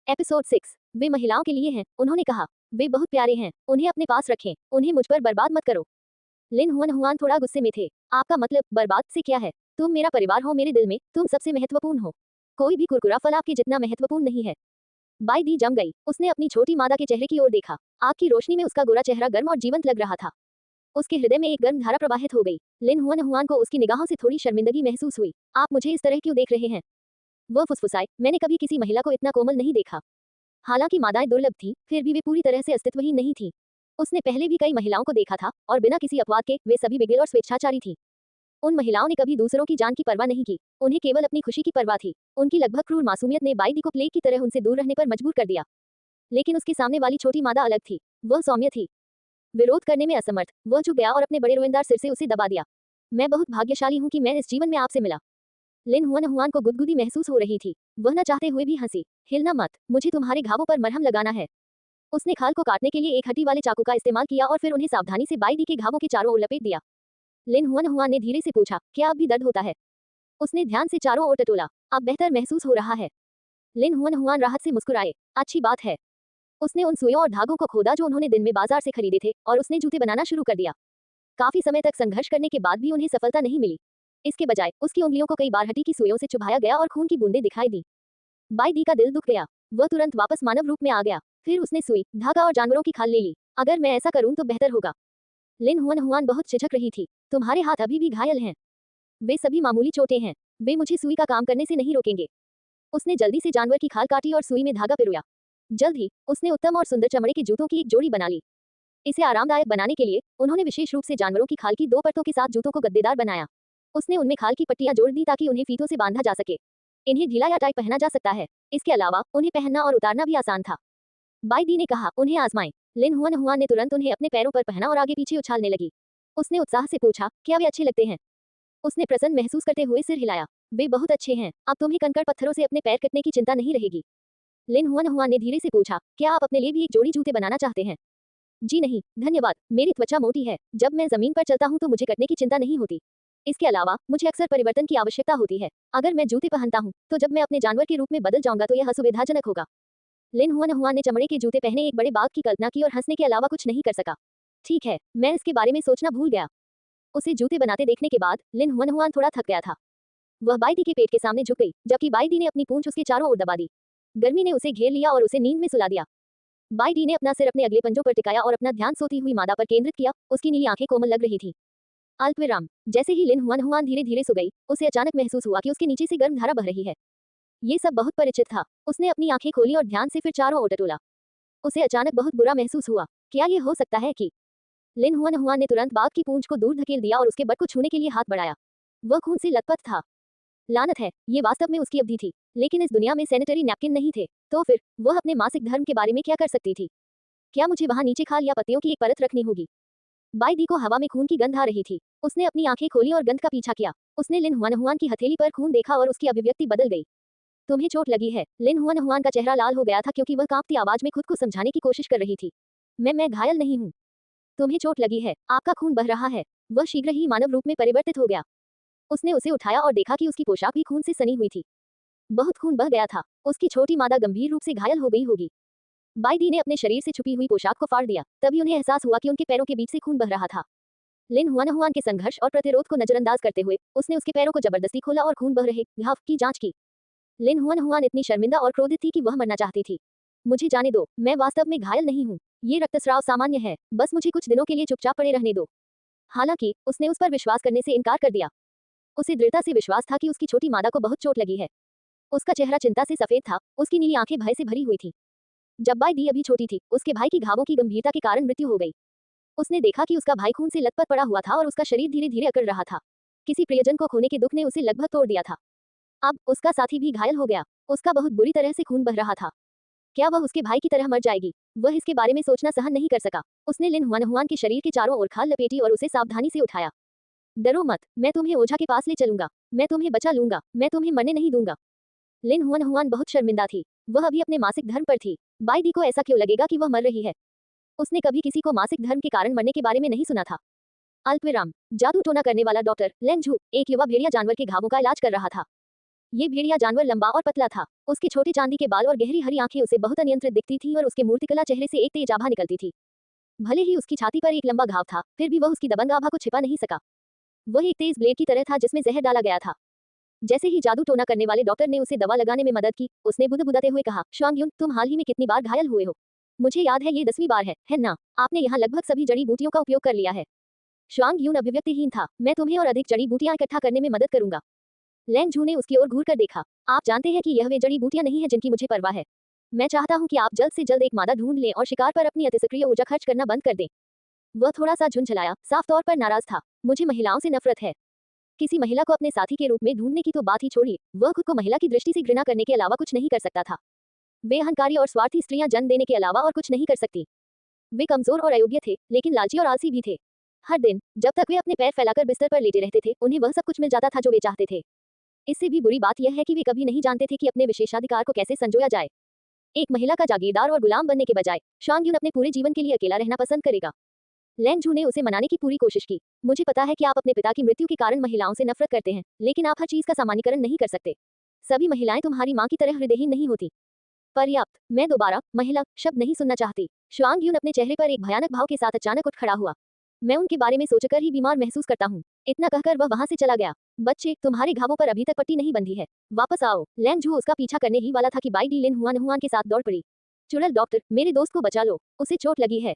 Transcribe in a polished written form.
Episode 6। वे महिलाओं के लिए हैं, उन्होंने कहा। वे बहुत प्यारे हैं, उन्हें अपने पास रखें, उन्हें मुझ पर बर्बाद मत करो। लिन हुआन हुआन थोड़ा गुस्से में थे। आपका मतलब बर्बाद से क्या है? तुम मेरा परिवार हो, मेरे दिल में तुम सबसे महत्वपूर्ण हो। कोई भी कुरकुरा फल आपके जितना महत्वपूर्ण नहीं है। बाई दी जम गई। उसने अपनी छोटी मादा के चेहरे की ओर देखा। आग की रोशनी में उसका गोरा चेहरा गर्म और जीवंत लग रहा था। उसके हृदय में एक गर्म धारा प्रवाहित हो गई। लिन हुआन हुआन को उसकी निगाहों से थोड़ी शर्मिंदगी महसूस हुई। आप मुझे इस तरह क्यों देख रहे हैं? वह फुसफुसाए, मैंने कभी किसी महिला को इतना कोमल नहीं देखा। हालांकि मादाएं दुर्लभ थी, फिर भी वे पूरी तरह से अस्तित्वहीन नहीं थी। उसने पहले भी कई महिलाओं को देखा था, और बिना किसी अपवाद के वे सभी बिगड़े और स्वेच्छाचारी थी। उन महिलाओं ने कभी दूसरों की जान की परवाह नहीं की, उन्हें केवल अपनी खुशी की परवाह थी। उनकी लगभग क्रूर मासूमियत ने बाई दी को प्लेग की तरह उनसे दूर रहने पर मजबूर कर दिया। लेकिन उसके सामने वाली छोटी मादा अलग थी। वह सौम्य थी, विरोध करने में असमर्थ। वह झुक गया और अपने बड़े रोएंदार सिर से उसे दबा दिया। मैं बहुत भाग्यशाली हूँ कि मैं इस जीवन में आपसे मिला। लिन हुआन हुआन को गुदगुदी महसूस हो रही थी। वह न चाहते हुए भी हंसी। हिलना मत, मुझे तुम्हारे घावों पर मरहम लगाना है। उसने खाल को काटने के लिए एक हड्डी वाले चाकू का इस्तेमाल किया और फिर उन्हें सावधानी से बाई दी के घावों के चारों ओर लपेट दिया। लिन हुआन हुआन ने धीरे से पूछा, क्या अब भी दर्द होता है? उसने ध्यान से चारों ओर टटोला। अब बेहतर महसूस हो रहा है। लिन हुआन हुआन राहत से मुस्कुराए। अच्छी बात है। उसने उन सुइयों और धागों को खोदा जो उन्होंने दिन में बाजार से खरीदे थे, और उसने जूते बनाना शुरू कर दिया। काफी समय तक संघर्ष करने के बाद भी उन्हें सफलता नहीं मिली। इसके बजाय उसकी उंगलियों को कई बार हड्डी की सुइयों से चुभाया गया और खून की बूंदें दिखाई दी। बाई दी का दिल दुख गया। वह तुरंत वापस मानव रूप में आ गया। फिर उसने सुई, धागा और जानवरों की खाल ले ली। अगर मैं ऐसा करूं तो बेहतर होगा। लिन हुआन हुआन बहुत झिझक रही थी। तुम्हारे हाथ अभी भी घायल हैं। वे सभी मामूली चोटें हैं। वे मुझे सुई का काम करने से नहीं रोकेंगे। उसने जल्दी से जानवर की खाल काटी और सुई में धागा पिरोया। जल्द ही उसने उत्तम और सुंदर चमड़े के जूतों की एक जोड़ी बना ली। इसे आरामदायक बनाने के लिए उन्होंने विशेष रूप से जानवरों की खाल की 2 परतों के साथ जूतों को गद्देदार बनाया। उसने उनमें खाल की पट्टियां जोड़ दी ताकि उन्हें फीतों से बांधा जा सके। इन्हें ढीला या टाइट पहना जा सकता है। इसके अलावा उन्हें पहनना और उतारना भी आसान था। बाई दी ने कहा, उन्हें आजमाएं। लिन हुआन हुआन ने तुरंत उन्हें अपने पैरों पर पहना और आगे पीछे उछालने लगी। उसने उत्साह से पूछा, क्या वे अच्छे लगते हैं? उसने प्रसन्न महसूस करते हुए सिर हिलाया। वे बहुत अच्छे हैं। अब तुम्हें कंकड़ पत्थरों से अपने पैर कटने की चिंता नहीं रहेगी। लिन हुआन हुआन ने धीरे से पूछा, क्या आप अपने लिए भी एक जोड़ी जूते बनाना चाहते हैं? जी नहीं, धन्यवाद। मेरी त्वचा मोटी है। जब मैं जमीन पर चलता हूँ तो मुझे कटने की चिंता नहीं होती। इसके अलावा मुझे अक्सर परिवर्तन की आवश्यकता होती है। अगर मैं जूते पहनता हूँ तो जब मैं अपने जानवर के रूप में बदल जाऊंगा तो यह असुविधाजनक होगा। लिन हुआन हुआन ने चमड़े के जूते पहने एक बड़े बाग की कल्पना की और हंसने के अलावा कुछ नहीं कर सका। ठीक है, मैं इसके बारे में सोचना भूल गया। उसे जूते बनाते देखने के बाद लिन हुआन हुआन थोड़ा थक गया था। वह बाई दी के पेट के सामने झुक गई, जबकि बाई दी ने अपनी पूंछ उसके चारों ओर दबा दी। गर्मी ने उसे घेर लिया और उसे नींद में सुला दिया। बाई डी ने अपना सिर अपने अगले पंजों पर टिकाया और अपना ध्यान सोती हुई मादा पर केंद्रित किया। उसकी नीली आंखें कोमल लग रही थीं। अल्पविराम। जैसे ही लिन हुआन हुआन धीरे धीरे सो गई, उसे अचानक महसूस हुआ कि उसके नीचे से गर्म धारा बह रही है। ये सब बहुत परिचित था। उसने अपनी आंखें खोली और ध्यान से फिर चारों ओर टटोला। उसे अचानक बहुत बुरा महसूस हुआ। क्या ये हो सकता है कि? लिन हुआन हुआन ने तुरंत बाघ की पूंछ को दूर धकेल दिया और उसके बट को छूने के लिए हाथ बढ़ाया। वह खून से लथपथ था। लानत है, ये वास्तव में उसकी अवधि थी। लेकिन इस दुनिया में सैनिटरी नैपकिन नहीं थे। तो फिर वह अपने मासिक धर्म के बारे में क्या कर सकती थी? क्या मुझे वहां नीचे खाल या पत्तियों की एक परत रखनी होगी? बाई दी को हवा में खून की गंध आ रही थी। उसने अपनी आंखें खोली और गंध का पीछा किया। उसने लिन हुआन हुआन की हथेली पर खून देखा और उसकी अभिव्यक्ति बदल गई। तुम्हें चोट लगी है? लिन हुआन हुआन का चेहरा लाल हो गया था क्योंकि वह कांपती आवाज में खुद को समझाने की कोशिश कर रही थी। मैं घायल नहीं हूँ। तुम्हें चोट लगी है, आपका खून बह रहा है। वह शीघ्र ही मानव रूप में परिवर्तित हो गया। उसने उसे उठाया और देखा कि उसकी पोशाक भी खून से सनी हुई थी। बहुत खून बह गया था। उसकी छोटी मादा गंभीर रूप से घायल हो गई होगी। बाई दी ने अपने शरीर से छुपी हुई पोशाक को फाड़ दिया। तभी उन्हें एहसास हुआ कि उनके पैरों के बीच से खून बह रहा था। लिन हुआन हुआन के संघर्ष और प्रतिरोध को नजरअंदाज करते हुए उसने उसके पैरों को जबरदस्ती खोला और खून बह रहे घाव की जांच की। लिन हुआन हुआन इतनी शर्मिंदा और क्रोधित थी कि वह मरना चाहती थी। मुझे जाने दो, मैं वास्तव में घायल नहीं हूँ। ये रक्तस्राव सामान्य है, बस मुझे कुछ दिनों के लिए चुपचाप पड़े रहने दो। हालांकि उसने उस पर विश्वास करने से इनकार कर दिया। उसे दृढ़ता से विश्वास था कि उसकी छोटी मादा को बहुत चोट लगी है। उसका चेहरा चिंता से सफेद था, उसकी नीली आंखें भय से भरी हुई थी। जब बाई दी अभी छोटी थी, उसके भाई की घावों की गंभीरता के कारण मृत्यु हो गई। उसने देखा कि उसका भाई खून से लथपथ पड़ा हुआ था और उसका शरीर धीरे धीरे अकड़ रहा था। किसी प्रियजन को खोने के दुख ने उसे लगभग तोड़ दिया था। अब उसका साथी भी घायल हो गया। उसका बहुत बुरी तरह से खून बह रहा था। क्या वह उसके भाई की तरह मर जाएगी? वह इसके बारे में सोचना सहन नहीं कर सका। उसने लिन हुआन हुआन के शरीर के चारों ओर खाल लपेटी और उसे सावधानी से उठाया। डरो मत, मैं तुम्हें ओझा के पास ले चलूंगा। मैं तुम्हें बचा लूंगा। मैं तुम्हें मरने नहीं दूंगा। लिन हुआन हुआन बहुत शर्मिंदा थी। वह अभी अपने मासिक धर्म पर थी। बाई दी को ऐसा क्यों लगेगा कि वह मर रही है? उसने कभी किसी को मासिक धर्म के कारण मरने के बारे में नहीं सुना था। अल्पविराम। जादू टोना करने वाला डॉक्टर लेन झू एक युवा भेड़िया जानवर के घावों का इलाज कर रहा था। ये भेड़िया जानवर लंबा और पतला था। उसके छोटे चांदी के बाल और गहरी हरी आंखें उसे बहुत अनियंत्रित दिखती थी और उसके मूर्तिकला चेहरे से एक तेज आभा निकलती थी। भले ही उसकी छाती पर एक लंबा घाव था, फिर भी वह उसकी दबंग आभा को छिपा नहीं सका। वह एक तेज ब्लेड की तरह था जिसमें जहर डाला गया था। जैसे ही जादू टोना करने वाले डॉक्टर ने उसे दवा लगाने में मदद की, उसने बुदबुदाते हुए कहा, शुआंग युन, तुम हाल ही में कितनी बार घायल हुए हो? मुझे याद है ये 10वीं बार है ना? आपने यहाँ लगभग सभी जड़ी बूटियों का उपयोग कर लिया है। शुआंग यून अभिव्यक्तिहीन था। मैं तुम्हें और अधिक जड़ी बूटियां इकट्ठा करने में मदद करूंगा। लैंग झू ने उसकी ओर घूर कर देखा। आप जानते हैं कि यह वे जड़ी बूटियां नहीं है जिनकी मुझे परवाह है। मैं चाहता हूं कि आप जल्द से जल्द एक मादा ढूंढ लें और शिकार पर अपनी अतिसक्रिय ऊर्जा खर्च करना बंद कर दें। वह थोड़ा सा झुंझलाया, साफ तौर पर नाराज था। मुझे महिलाओं से नफरत है। किसी महिला को अपने साथी के रूप में ढूंढने की तो बात ही छोड़िए, वह खुद को महिला की दृष्टि से घृणा करने के अलावा कुछ नहीं कर सकता था। वे अहंकारी और स्वार्थी स्त्रियां जन्म देने के अलावा और कुछ नहीं कर सकती। वे कमजोर और अयोग्य थे, लेकिन लालची और आलसी भी थे। हर दिन जब तक वे अपने पैर फैलाकर बिस्तर पर लेटे रहते थे, उन्हें वह सब कुछ मिल जाता था जो वे चाहते थे। इससे भी बुरी बात यह है कि वे कभी नहीं जानते थे कि अपने विशेषाधिकार को कैसे संजोया जाए। एक महिला का जागीरदार और गुलाम बनने के बजाय शांग यून अपने पूरे जीवन के लिए अकेला रहना पसंद करेगा। लैंग झू ने उसे मनाने की पूरी कोशिश की। मुझे पता है कि आप अपने पिता की मृत्यु के कारण महिलाओं से नफरत करते हैं, लेकिन आप हर चीज का सामान्यीकरण नहीं कर सकते। सभी महिलाएं तुम्हारी मां की तरह हृदयहीन नहीं होती। पर्याप्त। मैं दोबारा महिला शब्द नहीं सुनना चाहती। शुआंग यून अपने चेहरे पर एक भयानक भाव के साथ अचानक उठ खड़ा हुआ। मैं उनके बारे में सोचकर ही बीमार महसूस करता हूँ। इतना कहकर वह वहां से चला गया। बच्चे, तुम्हारे घावों पर अभी तक पट्टी नहीं बंधी है। वापस आओ। लैंग झू उसका पीछा करने ही वाला था कि Bai Di Lin Huan Huan के साथ दौड़ पड़ी। चुड़ैल डॉक्टर, मेरे दोस्त को बचा लो, उसे चोट लगी है।